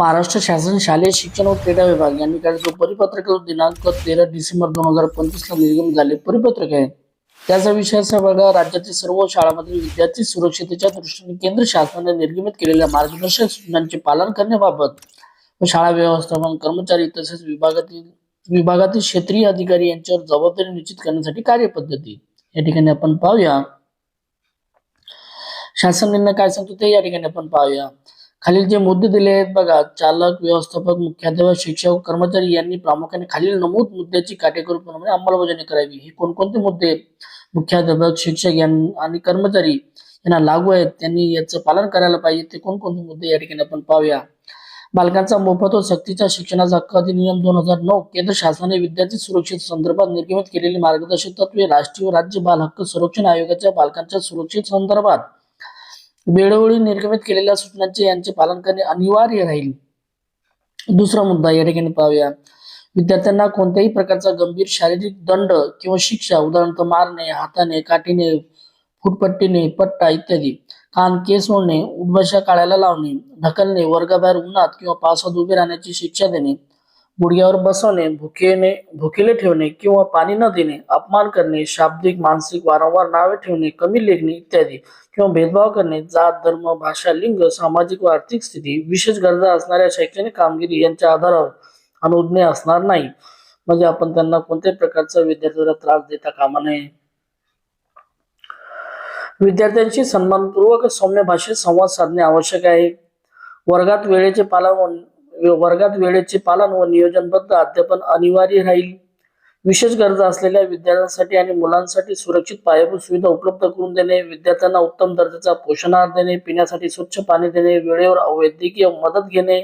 महाराष्ट्र शासन शालेय शिक्षण व क्रीडा विभाग यांनी काढले जो परिपत्रक दिनांक 13 डिसेंबर 2025 ला निर्गमित झाले परिपत्रक आहे. त्याचा विषय असा बघा, राज्यातील सर्व शाळांमधील विद्यार्थी सुरक्षिततेच्या दृष्टीने केंद्र शासनाने निर्गमित केलेल्या मार्गदर्शक सूचनांचे पालन करण्याबाबत व शाळा व्यवस्थापन कर्मचारी तसेच विभागातील क्षेत्रीय अधिकारी यांच्यावर जबाबदारी निश्चित करण्यासाठी कार्यपद्धती या ठिकाणी आपण पाहूया. शासन निर्णय काय सांगतो ते या ठिकाणी आपण पाहूया. खालील जे मुद्दे दिले आहेत बघा, चालक, व्यवस्थापक, मुख्याध्यापक, शिक्षक, कर्मचारी यांनी प्रामुख्याने खालील नमूद मुद्द्याची काटेकोरपणे अंमलबजावणी करावी. हे कोणकोणते मुद्दे मुख्याध्यापक, शिक्षक आणि कर्मचारी यांना लागू आहेत, त्यांनी याचं पालन करायला पाहिजे, ते कोणकोणते मुद्दे या ठिकाणी आपण पाहूया. बालकांचा मोफत व सक्तीच्या शिक्षणाचा हक्क अधिनियम 2009 केंद्र शासनाने विद्यार्थी सुरक्षित संदर्भात निर्गमित केलेली मार्गदर्शक तत्वे राष्ट्रीय व राज्य बाल हक्क संरक्षण आयोगाच्या बालकांच्या सुरक्षित संदर्भात वेळोवेळी निर्गमित केलेल्या सूचनांचे यांचे पालन करणे अनिवार्य राहील. दुसरा मुद्दा या ठिकाणी पाहूया. विद्यार्थ्यांना कोणत्याही प्रकारचा गंभीर शारीरिक दंड किंवा शिक्षा, उदाहरणार्थ मारणे, हाताने, काठीने, फुटपट्टीने, पट्टा इत्यादी, कान केस ओढणे, उठबशा काढायला लावणे, ढकलणे, वर्गाबाहेर उन्हात किंवा पावसात उभे राहण्याची शिक्षा देणे, गुडघ्यावर बसवणे, भुकेले ठेवणे किंवा पाणी न देणे, अपमान करणे, शाब्दिक, मानसिक, वारंवार नावे ठेवणे, कमी लेखणे इत्यादी किंवा भेदभाव करणे, जात, धर्म, भाषा, लिंग, सामाजिक व आर्थिक स्थिती, विशेष गरजा असणाऱ्या शैक्षणिक कामगिरी यांच्या आधारावर अनुज्ञेय असणार नाही. म्हणजे आपण त्यांना कोणत्याही प्रकारचा विद्यार्थ्याला त्रास देता कामा नये. विद्यार्थ्यांशी सन्मानपूर्वक सौम्य भाषेत संवाद साधणे आवश्यक आहे. वर्गात वेळेचे पालन व नियोजनबद्ध अध्यापन अनिवार्य राहील. विशेष गरजा असलेल्या विद्यार्थ्यांसाठी आणि मुलांसाठी सुरक्षित पायाभूत सुविधा उपलब्ध करून देणे, विद्यार्थ्यांना उत्तम दर्जाचा पोषण आहार देणे, पिण्यासाठी स्वच्छ पाणी देणे, वेळेवर वैद्यकीय मदत घेणे,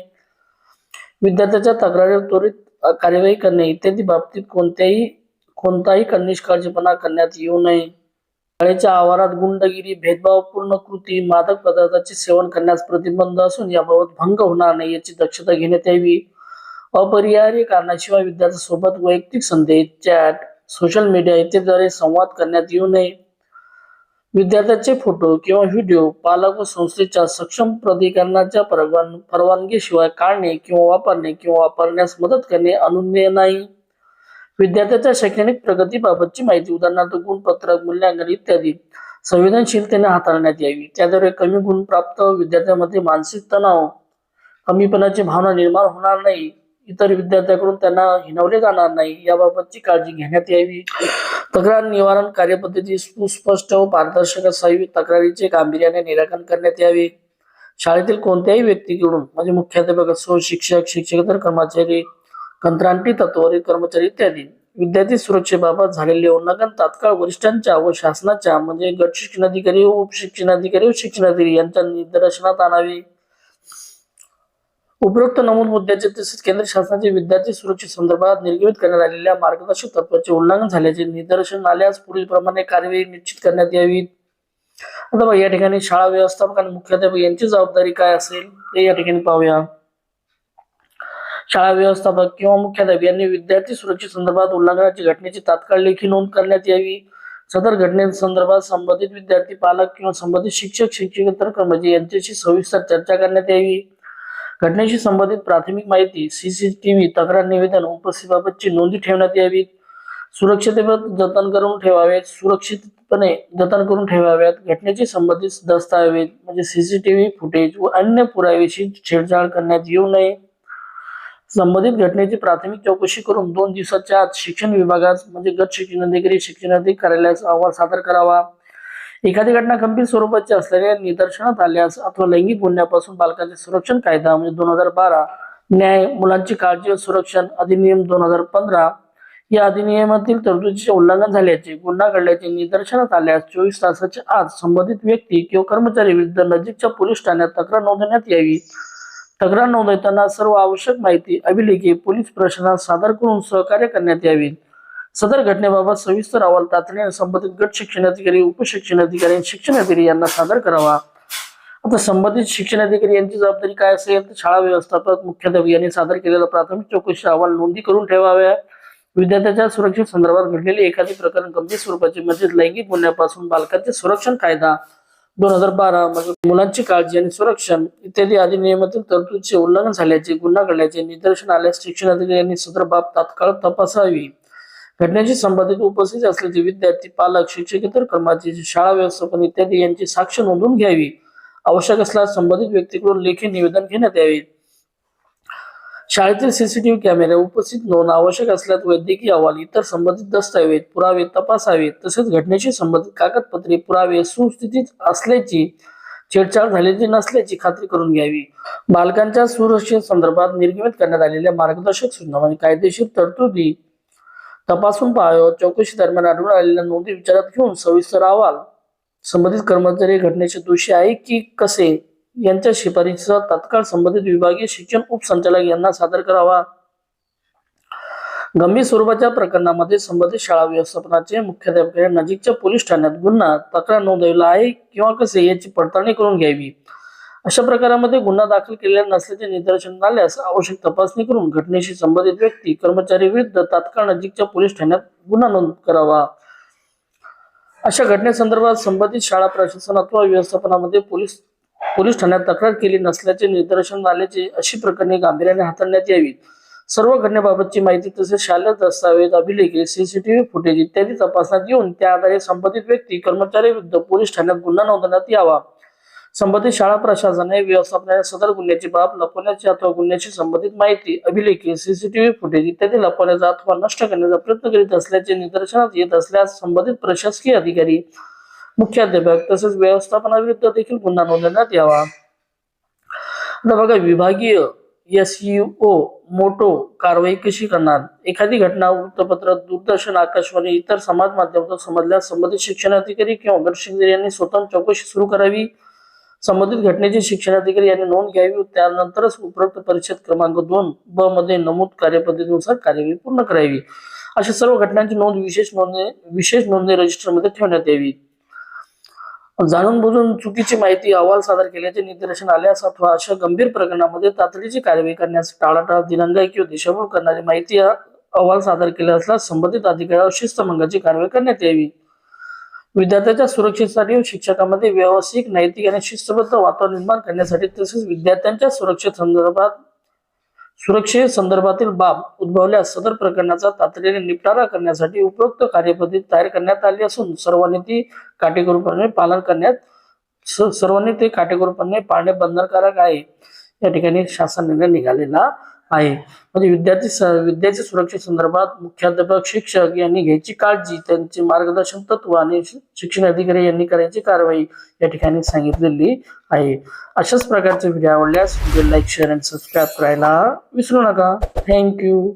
विद्यार्थ्याच्या तक्रारीवर त्वरित कार्यवाही करणे इत्यादी बाबतीत कोणताही निष्काळजीपणा करण्यात येऊ नये. शाळेच्या आवारात गुंडगिरी, भेदभावपूर्ण कृती, मादक पदार्थाचे सेवन करण्यास प्रतिबंध असून याबाबत भंग होणार नाही याची दक्षता घेण्यात यावी. अपरिहार्य कारणाशिवाय विद्यार्थ्यांसोबत वैयक्तिक संदेश, चॅट, सोशल मीडिया इत्यादीद्वारे संवाद करण्यात येऊ नये. विद्यार्थ्याचे फोटो किंवा व्हिडिओ पालक व संस्थेच्या सक्षम प्राधिकरणाच्या परवानगीशिवाय काढणे किंवा वापरण्यास मदत करणे अनुज्ञेय नाही. विद्यार्थ्याच्या शैक्षणिक प्रगतीबाबतची माहिती, उदाहरणार्थ गुणपत्रक, मूल्यांकन इत्यादी संवेदनशीलतेने हाताळण्यात यावी. त्याद्वारे कमी गुण प्राप्त विद्यार्थ्यांमध्ये मानसिक तणाव, कमीपणाची भावना निर्माण होणार नाही, इतर विद्यार्थ्यांकडून त्यांना हिणवले जाणार नाही याबाबतची काळजी घेण्यात यावी. तक्रार निवारण कार्यपद्धती सुस्पष्ट व पारदर्शक असावी. तक्रारीचे गांभीर्याने निराकरण करण्यात यावे. शाळेतील कोणत्याही व्यक्तीकडून म्हणजे मुख्याध्यापक असो, शिक्षक, शिक्षकेतर कर्मचारी, कंत्राटी तत्त्वावरील कर्मचारी इत्यादी विद्यार्थी सुरक्षेबाबत झालेले उल्लंघन तात्काळ वरिष्ठांच्या व शासनाच्या म्हणजे गट शिक्षणाधिकारी व उपशिक्षणाधिकारी व शिक्षणाधिकारी यांच्या निदर्शनात आणावे. उपरोक्त नमूद मुद्द्याचे तसेच केंद्र शासनाचे विद्यार्थी सुरक्षे संदर्भात निर्गमित करण्यात आलेल्या मार्गदर्शक तत्वाचे उल्लंघन झाल्याचे निदर्शन आल्यास पुढील प्रमाणे कार्यवाही निश्चित करण्यात यावी. आता या ठिकाणी शाळा व्यवस्थापक आणि मुख्याध्यापक यांची जबाबदारी काय असेल ते या ठिकाणी पाहूया. शाळा व्यवस्थापक किंवा मुख्याध्यापक यांनी विद्यार्थी सुरक्षे संदर्भात उल्लंघनाची घटनेची तात्काळ लेखी नोंद करण्यात यावी. सदर घटनेसंदर्भात संबंधित विद्यार्थी, पालक किंवा संबंधित शिक्षक, शिक्षकेतर कर्मचारी यांच्याशी सविस्तर चर्चा करण्यात यावी. घटनेशी संबंधित प्राथमिक माहिती, CCTV, तक्रार निवेदन, उपस्थितीबाबतची नोंदी ठेवण्यात यावी. सुरक्षितपणे जतन करून ठेवाव्यात. घटनेशी संबंधित दस्तावेज म्हणजे CCTV फुटेज व अन्य पुराव्याशी छेडछाड करण्यात येऊ नये. संबंधित घटनेची प्राथमिक चौकशी करून 2 दिवसाच्या आत शिक्षण विभागात म्हणजे गट शिक्षणाधिकारी कार्यालयास अहवाल सादर करावा. एखादी घटना गंभीर स्वरूपाची असल्याने निदर्शनात आल्यास अथवा लैंगिक गुन्ह्यापासून बालकांचे संरक्षण कायदा म्हणजे 2012, न्याय, मुलांची काळजी व संरक्षण अधिनियम 2015 या अधिनियमातील तरतुदीचे उल्लंघन झाल्याचे, गुन्हा घडल्याचे निदर्शनात आल्यास 24 तासाच्या आत संबंधित व्यक्ती किंवा कर्मचारी विरुद्ध नजीकच्या पोलीस ठाण्यात तक्रार नोंदवण्यात यावी. तक्रार नोंदवताना सर्व आवश्यक माहिती अभिलेखे पोलीस प्रशासनास सादर करून सहकार्य करण्यात यावे. सदर घटनेबाबत सविस्तर अहवाल तातडीने संबंधित गट शिक्षणाधिकारी, उपशिक्षणाधिकारी आणि शिक्षणाधिकारी यांना सादर करावा. आता संबंधित शिक्षणाधिकारी यांची जबाबदारी काय असेल तर शाळा व्यवस्थापक, मुख्याध्यापक यांनी सादर केलेला प्राथमिक चौकशी अहवाल नोंदी करून ठेवाव्या. विद्यार्थ्याच्या सुरक्षे संदर्भात घडलेली एखादी प्रकरण गंभीर स्वरूपाचे म्हणजे लैंगिक गुन्ह्यापासून बालकांचे संरक्षण कायदा 2012 म्हणजे मुलांची काळजी आणि संरक्षण इत्यादी अधिनियमातील तरतुदीचे उल्लंघन झाल्याचे गुन्हा घडल्याचे निदर्शन आल्यास शिक्षण अधिकारी यांनी सदर बाब तात्काळ तपासावी. घटनेशी संबंधित उपस्थित असलेले विद्यार्थी, पालक, शिक्षकेतर कर्मचारी, शाळा व्यवस्थापन इत्यादी यांची साक्ष नोंदवून घ्यावी. आवश्यक असल्यास संबंधित व्यक्तीकडून लेखी निवेदन घेण्यात यावे. शाळेतील सीसीटीव्ही कॅमेरे उपस्थित नोंद, आवश्यक असल्यास वैद्यकीय अहवाल, इतर संबंधित दस्तऐवज पुरावे तपासावे. तसेच घटनेशी संबंधित कागदपत्रे पुरावे सुस्थितीत असल्याची, छेडछाड झालेली नसल्याची खात्री करून घ्यावी. बालकांच्या सुरक्षेसंदर्भात निर्गमित करण्यात आलेल्या मार्गदर्शक सूचना आणि कायदेशीर तरतुदी तपासून पाहाव्यात. चौकशी दरम्यान आढळून आलेल्या नोंदी विचारात घेऊन सविस्तर अहवाल संबंधित कर्मचारी घटनेचे दोषी आहे की कसे यांच्या शिफारसीचा तात्काळ संबंधित विभागीय शिक्षण उपसंचालक यांना सादर करावा. गंभीर स्वरूपाच्या प्रकरणामध्ये संबंधित शाळा व्यवस्थापनाचे मुख्याध्यापक नजीकच्या पोलीस ठाण्यात गुन्हा तक्रार नोंदवला आहे किंवा कसे याची पडताळणी करून घ्यावी. अशा प्रकारामध्ये गुन्हा दाखल केलेला नसल्याचे निदर्शन आल्यास आवश्यक तपासणी करून घटनेशी संबंधित व्यक्ती कर्मचारी विरुद्ध तात्काळ नजीकच्या पोलीस ठाण्यात गुन्हा नोंद करावा. अशा घटनेसंदर्भात संबंधित शाळा प्रशासन अथवा व्यवस्थापनामध्ये पोलीस ठाण्यात तक्रार केली नसल्याचे निदर्शन आल्याचे अशी प्रकरणे गांभीर्याने हाताळण्यात यावीत. सर्व घटनेबाबतची माहिती तसेच शालेय दस्तावेज, अभिलेखे, सीसीटीव्ही फुटेज इत्यादी तपासण्यात येऊन त्या आधारे संबंधित व्यक्ती कर्मचारी विरुद्ध पोलीस ठाण्यात गुन्हा नोंदवण्यात यावा. संबंधित शाळा प्रशासनाने व्यवस्थापनाने सदर गुन्ह्याची बाब लपवण्याची अथवा गुन्ह्याशी संबंधित माहिती, अभिलेखे, सीसीटीव्ही फुटेज इत्यादी लपवण्याचा अथवा नष्ट करण्याचा प्रयत्न करीत असल्याचे निदर्शनास येत असल्यास संबंधित प्रशासकीय अधिकारी, मुख्याध्यापक तसेच व्यवस्थापनाविरुद्ध देखील गुन्हा नोंदवण्यात यावा. आता बघा, विभागीय SEO मोठो कारवाई कशी करणार. एखादी घटना वृत्तपत्र, दूरदर्शन, आकाशवाणी इतर समाज माध्यमातून समजल्यास संबंधित शिक्षणाधिकारी किंवा गट शिक्षणाधिकारी यांनी स्वतः चौकशी सुरू करावी. संबंधित घटनेची शिक्षणाधिकारी यांनी नोंद घ्यावी. त्यानंतरच उपरोक्त परिच्छेद क्रमांक 2B मध्ये नमूद कार्यपद्धतीनुसार कार्यवाही पूर्ण करावी. अशा सर्व घटनांची नोंद विशेष नोंदणी रजिस्टरमध्ये ठेवण्यात यावी. जाणून बुजून चुकीची माहिती, अहवाल सादर केल्याचे निदर्शन आल्यास अथवा अशा गंभीर प्रकरणामध्ये तातडीची कार्यवाही करण्यास टाळाटाळ, दिरंगाई किंवा दिशाभूल करणारी माहिती, अहवाल सादर केला असल्यास संबंधित अधिकाऱ्यावर शिस्तभंगाची कारवाई करण्यात यावी. विद्यार्थ्याच्या सुरक्षेसाठी व शिक्षकांमध्ये व्यवसायिक, नैतिक आणि शिस्तबद्ध वातावरण निर्माण करण्यासाठी तसेच विद्यार्थ्यांच्या सुरक्षेसंदर्भातील बाब उद्भवल्यास सदर प्रकरणाचा तातडीने निपटारा करण्यासाठी उपरोक्त कार्यपद्धती तयार करण्यात आली असून सर्वांनी ते काटेकोरपणे पाळणे बंधनकारक आहे. या ठिकाणी शासन निर्णय निघालेला आहे. म्हणजे विद्यार्थी सुरक्षेसंदर्भात मुख्याध्यापक, शिक्षक यांनी घ्यायची काळजी, त्यांचे मार्गदर्शन तत्व आणि शिक्षण अधिकारी यांनी करायची कारवाई या ठिकाणी सांगितलेली आहे. अशाच प्रकारचे व्हिडिओ आवडल्यास लाईक, शेअर आणि सबस्क्राईब करायला विसरू नका. थँक्यू.